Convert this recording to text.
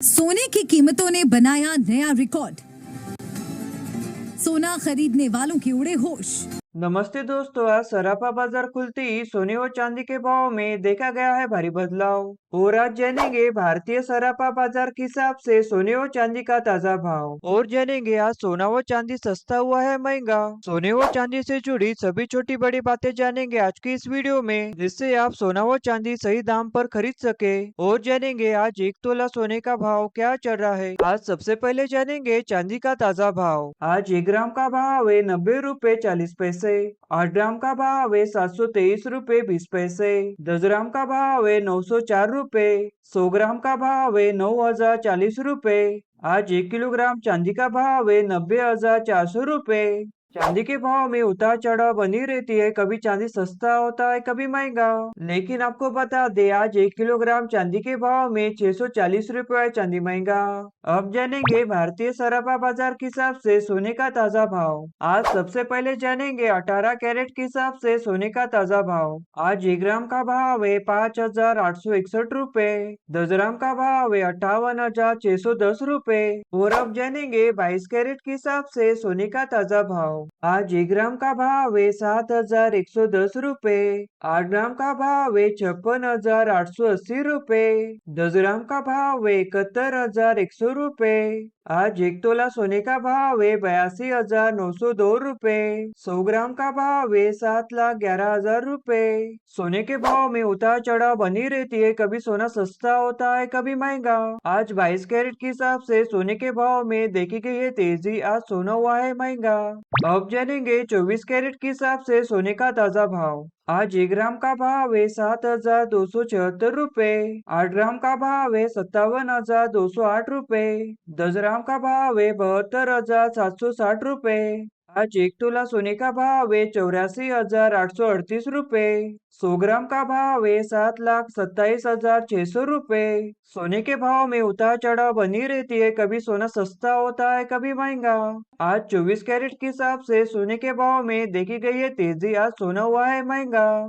सोने की कीमतों ने बनाया नया रिकॉर्ड। सोना खरीदने वालों की उड़े होश। नमस्ते दोस्तों, आज सराफा बाजार खुलते ही सोने और चांदी के भाव में देखा गया है भारी बदलाव। और आज जानेंगे भारतीय सराफा बाजार के हिसाब से सोने और चांदी का ताजा भाव। और जानेंगे आज सोना और चांदी सस्ता हुआ है महंगा। सोने और चांदी से जुड़ी सभी छोटी बड़ी बातें जानेंगे आज की इस वीडियो में, जिससे आप सोना और चांदी सही दाम पर खरीद सके। और जानेंगे आज 1 तोला सोने का भाव क्या चल रहा है। आज सबसे पहले जानेंगे चांदी का ताजा भाव। आज 1 ग्राम का भाव है 90 रुपए 40 पैसे। 8 ग्राम का भाव है 723 रुपए 20 पैसे। 10 ग्राम का भाव है 904 रुपए। 100 ग्राम का भाव है 9040 रुपए। आज 1 किलोग्राम चांदी का भाव है 90,400 रुपए। चांदी के भाव में उतार चढ़ाव बनी रहती है, कभी चांदी सस्ता होता है कभी महंगा। लेकिन आपको बता दे, आज 1 किलोग्राम चांदी के भाव में 640 रुपए है चांदी महंगा। अब जानेंगे भारतीय सराफा बाजार के हिसाब से सोने का ताजा भाव। आज सबसे पहले जानेंगे 18 कैरेट के हिसाब से सोने का ताजा भाव। आज 1 ग्राम का भाव है 5,861 रुपए। 10 ग्राम का भाव है 58,610 रुपए। और अब जानेंगे 22 कैरेट के हिसाब से सोने का ताजा भाव। आज 1 ग्राम का भाव है 7,110 रुपए। 8 ग्राम का भाव है 56,880 रुपए। 10 ग्राम का भाव है 71,100 रुपए। आज 1 तोला सोने का भाव है 82,902 रुपए। 100 ग्राम का भाव है 7,11,000 रुपए। सोने के भाव में उतार चढ़ाव बनी रहती है, कभी सोना सस्ता होता है कभी महंगा। आज 22 कैरेट के हिसाब से सोने के भाव में देखी गई है तेजी, आज सोना हुआ है महंगा। अब जानेंगे 24 कैरेट के हिसाब से सोने का ताजा भाव। आज 1 ग्राम का भाव है 7,276 रुपए। 8 ग्राम का भाव है 57,208 रुपए। 10 ग्राम का भाव है 72,760 रुपए। आज 1 तोला सोने का भाव है 84,838 रुपए। 100 ग्राम का भाव है 7,27,600 रुपए। सोने के भाव में उतार चढ़ाव बनी रहती है, कभी सोना सस्ता होता है कभी महंगा। आज 24 कैरेट के हिसाब से सोने के भाव में देखी गई है तेजी, आज सोना हुआ है महंगा।